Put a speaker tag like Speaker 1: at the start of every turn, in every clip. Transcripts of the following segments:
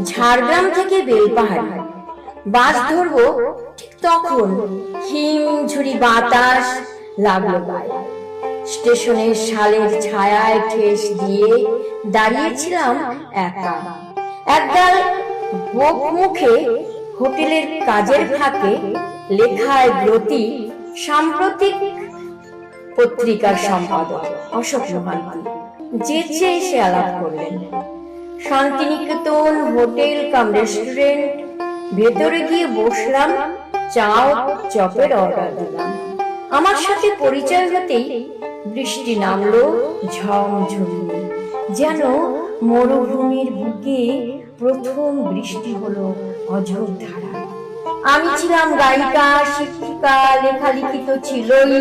Speaker 1: ঝাড়গ্রাম থেকে বেলপাহাড়ি বাস ধরবো, ঠিক তখন হিমঝুরি বাতাস লাগলো গায়ে। স্টেশনের শালের ছায়ায় ঠেস দিয়ে দাঁড়িয়েছিলাম একা। একগাল গোপ মুখে হোটেলের কাজের ফাঁকে লেখায় ব্রতী সাম্প্রতিক পত্রিকার সম্পাদক অশোক মহান্তি যেচে এসে আলাপ করলেন। শান্তিনিকেতন হোটেল কাম রেস্টুরেন্ট, ভেতরে গিয়ে বসলাম, চা চপের অর্ডার দিলাম। আমার সাথে পরিচয় হতেই বৃষ্টি নামলো ঝমঝমিয়ে, যেন মরুভূমির বুকে প্রথম বৃষ্টি হলো অঝোর ধারায়। আমি ছিলাম গায়িকা, শিক্ষিকা, লেখালেখি তো ছিলই,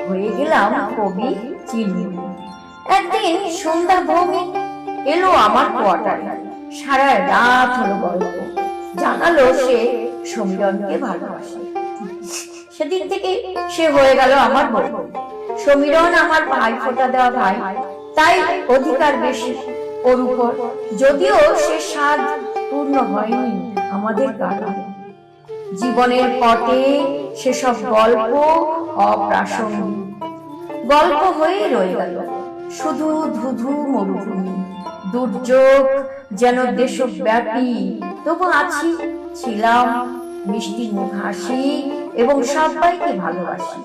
Speaker 1: হয়ে গেলাম কবি চিন্ময়ী। একদিন সন্ধ্যা ভৌমিক এলো আমার কোয়ার্টারে, সারা রাত হলো গল্প, জানালো সে সমীরণকে ভালোবাসে। সেদিন থেকে সে হয়ে গেল আমার বউ। সমীরণ আমার ভাই ফোঁটা দেওয়া ভাই, তাই অধিকার বেশি ওর উপর, যদিও সে স্বাদ পূর্ণ হয়নি আমাদের কারণে। জীবনের পথে সেসব গল্প অপ্রাসঙ্গিক গল্প হয়ে রয়ে গেল, শুধু ধুধু মরুভূমি, দুর্যোগ যেন দেশব্যাপী। তবু আছি, ছিলাম, মিষ্টি মুখ হাসি এবং সবাইকে ভালোবাসি।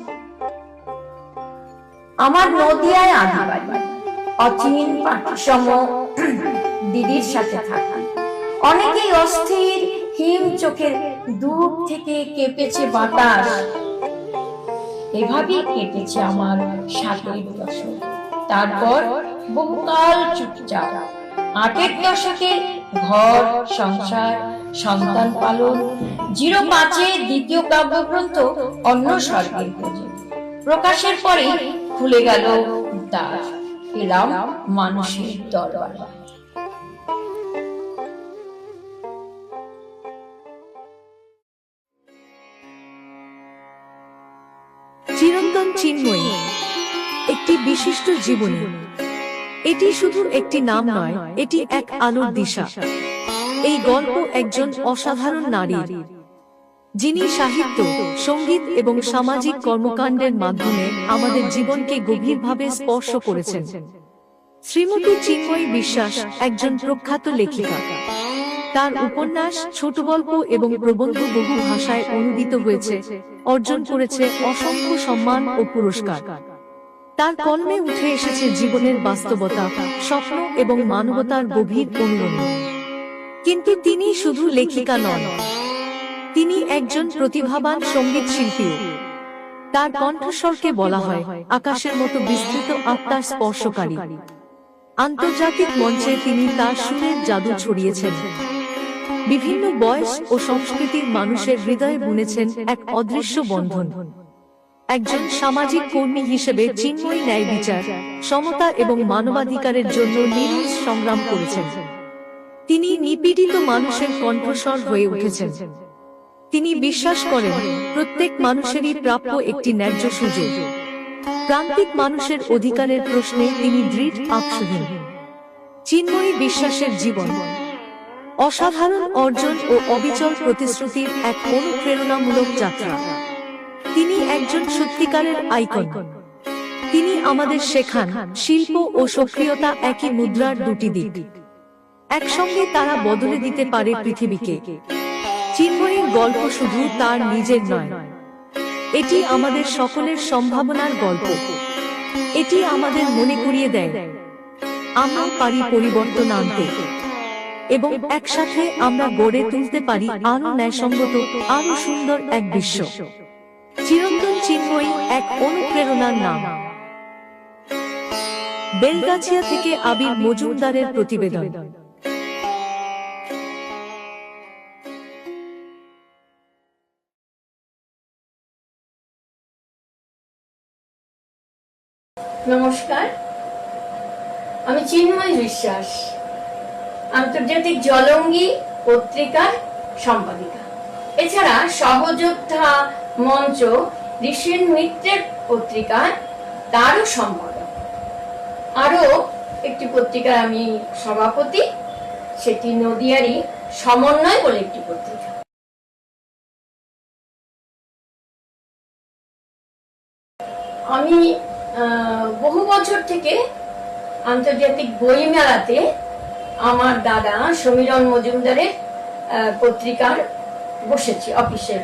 Speaker 1: আমার নদিয়ায় আদি বাড়ি, অচিন পাঠিসম দিদির সাথে থাকি। অনেকেই অস্থির, হিম চোখের দূর থেকে কেঁপেছে বাতাস। এভাবেই কেটেছে আমার 7 দশক। তারপর বহুকাল চুপচাপ। 8 দশকে ঘর সংসার, সন্তান পালন, 05-এ দ্বিতীয় কাব্যগ্রন্থ অন্য স্বর্গের খোঁজে প্রকাশের পরে খুলে গেল দ্বার, এলাম মানুষের দরবারে।
Speaker 2: চিরন্তন চিন্ময়ী একটি বিশিষ্ট জীবনী। এটি শুধু একটি নাম নয়, এটি এক আলোর দিশা। এই গল্প একজন অসাধারণ নারীর, যিনি সাহিত্য, সঙ্গীত এবং সামাজিক কর্মকাণ্ডের মাধ্যমে আমাদের জীবনকে গভীরভাবে স্পর্শ করেছেন। শ্রীমতী চিন্ময়ী বিশ্বাস একজন প্রখ্যাত লেখিকা। তার উপন্যাস, ছোটগল্প এবং প্রবন্ধ বহু ভাষায় অনুদিত হয়েছে, অর্জন করেছে অসংখ্য সম্মান ও পুরস্কার। তার কলমে উঠে এসেছে জীবনের বাস্তবতা, স্বপ্ন এবং মানবতার গভীর অনুরণন। কিন্তু তিনি শুধু লেখিকা নন, তিনি একজন প্রতিভাবান সঙ্গীত শিল্পীও। তার কণ্ঠস্বরকে বলা হয় আকাশের মতো বিস্তৃত, আত্মার স্পর্শকারী। আন্তর্জাতিক মঞ্চে তিনি তার সুরের জাদু ছড়িয়েছেন, বিভিন্ন বয়স ও সংস্কৃতির মানুষের হৃদয়ে বুনেছেন এক অদৃশ্য বন্ধন। একজন সামাজিক কর্মী হিসেবে চিন্ময়ী ন্যায় বিচার, সমতা এবং মানবাধিকারের জন্য নিরলস সংগ্রাম করেছেন। তিনি নিপীড়িত মানুষের কণ্ঠস্বর হয়ে উঠেছেন। তিনি বিশ্বাস করেন প্রত্যেক মানুষেরই প্রাপ্য একটি ন্যায্য সুযোগ। প্রান্তিক মানুষের অধিকারের প্রশ্নে তিনি দৃঢ় আপসহীন। চিন্ময়ী বিশ্বাসের জীবন অসাধারণ অর্জন ও অবিচল প্রতিশ্রুতির এক অনুপ্রেরণামূলক যাত্রা। তিনি একজন সত্যিকারের আইকন। তিনি আমাদের শেখান শিল্প ও সক্রিয়তা একই মুদ্রার দুটি দিক, একসঙ্গে তারা বদলে দিতে পারে পৃথিবীকে। চিন্ময়ীর গল্প শুধু তার নিজের নয়, এটি আমাদের সকলের সম্ভাবনার গল্প। এটি আমাদের মনে করিয়ে দেয় আমরা পারি পরিবর্তন আনতে, এবং একসাথে আমরা গড়ে তুলতে পারি আরো ন্যায়সঙ্গত, আরো সুন্দর এক বিশ্ব। চিরন্তন চিন্ময়ী এক অনুপ্রেরণার নাম। বেলগাছিয়া থেকে আবির মজুমদারের প্রতিবেদন।
Speaker 1: নমস্কার, আমি চিন্ময়ী বিশ্বাস, আন্তর্জাতিক জলঙ্গি পত্রিকার সম্পাদিকা। এছাড়া সহযোদ্ধা মঞ্চ ঋষেন মিত্রের পত্রিকার তারও সম্পাদক। আরো একটি পত্রিকার আমি সভাপতি, সেটি নদিয়ারই সমন্বয় বলে একটি পত্রিকা। আমি বহু বছর থেকে আন্তর্জাতিক বই মেলাতে আমার দাদা সমীরণ মজুমদারের পত্রিকার বসেছি অফিসের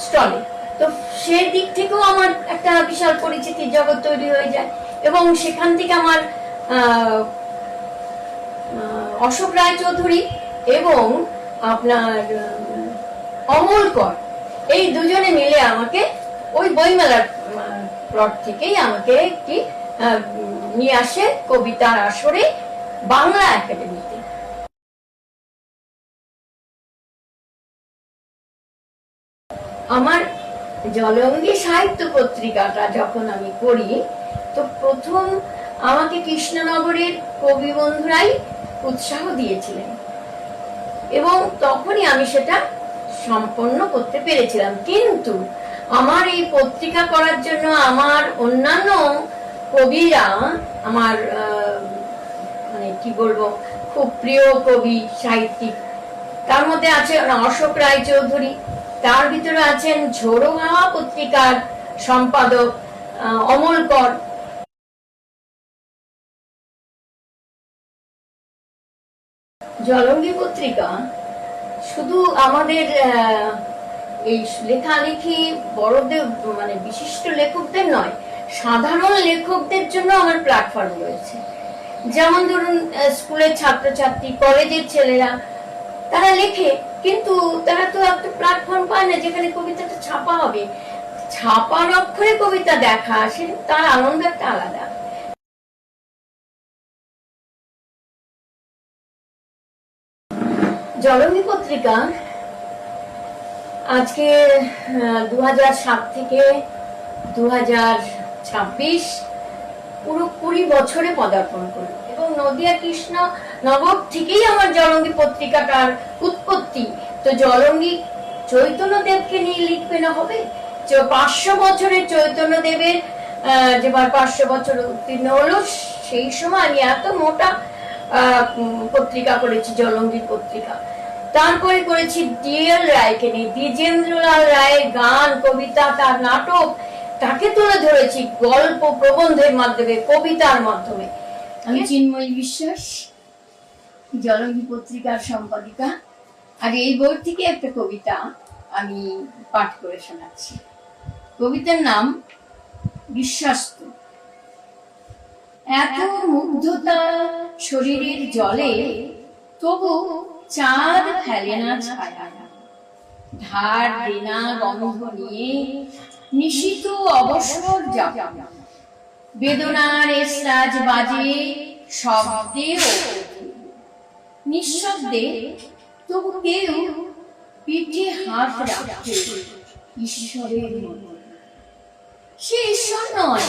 Speaker 1: স্টলে। তো সেই দিক থেকেও আমার একটা বিশাল পরিচিতির জগৎ তৈরি হয়ে যায় এবং সেখান থেকে আমার অশোক রায়চৌধুরী এবং আপনার অমল কর এই দুজনে মিলে আমাকে ওই বইমেলার প্লট থেকেই আমাকে একটি নিয়ে আসে কবিতার আসরে বাংলা একাডেমিতে। আমার জলঙ্গি সাহিত্য পত্রিকাটা যখন আমি করি তো প্রথম আমাকে কৃষ্ণনগরের কবি বন্ধুরাই উৎসাহ দিয়েছিলেন এবং তখনই আমি সেটা সম্পন্ন করতে পেরেছিলাম। কিন্তু আমার এই পত্রিকা করার জন্য আমার অন্যান্য কবিরা, আমার মানে কি বলবো, খুব প্রিয় কবি সাহিত্যিক, তার মধ্যে আছে অশোক রায়চৌধুরী, তার ভিতরে আছেন ঝোড়ো হাওয়া পত্রিকার সম্পাদক অমল কর। জলঙ্গি পত্রিকা শুধু আমাদের এই লেখালেখি বড়দের মানে বিশিষ্ট লেখকদের নয়, সাধারণ লেখকদের জন্য আমার প্ল্যাটফর্ম রয়েছে। যেমন ধরুন স্কুলের ছাত্রছাত্রী, কলেজের ছেলেরা তারা লেখে, কিন্তু তারা তো একটা প্ল্যাটফর্ম পায় না যেখানে কবিতাটা ছাপা হবে। ছাপার অক্ষরে কবিতা দেখা, সে তার আনন্দ একটা আলাদা। জলঙ্গি পত্রিকা আজকে 2007 থেকে 2026 পুরো 20 বছরে পদার্পণ করল এবং নদিয়া কৃষ্ণ নগর থেকেই আমার জলঙ্গি পত্রিকাটার উৎপত্তি। তো জলঙ্গি চৈতন্যদেবকে নিয়ে লিখবে না হবে? 500 বছরের চৈতন্যদেবের যেবার 500 বছর উত্তীর্ণ হলো, সেই সময় আমি এত মোটা পত্রিকা করেছি, জলঙ্গি পত্রিকা। তারপরে করেছি ডিএল রায়কে নিয়ে, দ্বিজেন্দ্রলাল রায়ের গান, কবিতা, তার নাটক, তাকে তুলে ধরেছি গল্প প্রবন্ধের মাধ্যমে, কবিতার মাধ্যমে। আমি চিন্ময়ী বিশ্বাস, জলঙ্গি পত্রিকার সম্পাদিকা, আর এই বই থেকে একটা কবিতা আমি পাঠ করে শোনাচ্ছি। কবিতার নাম বিশ্বাস্ত। এত মুগ্ধতা শরীরের জলে, তবু চাঁদ ফেলে না ছায়া, ধার দেনা গন্ধ নিয়ে নিশিত অবসর যাপন, বেদনার এসরাজ বাজে শব্দে ও নিঃশব্দে, তবু কেউ পিঠে হাত রাখে ঈশ্বরের মতো। সে ঈশ্বর নয়,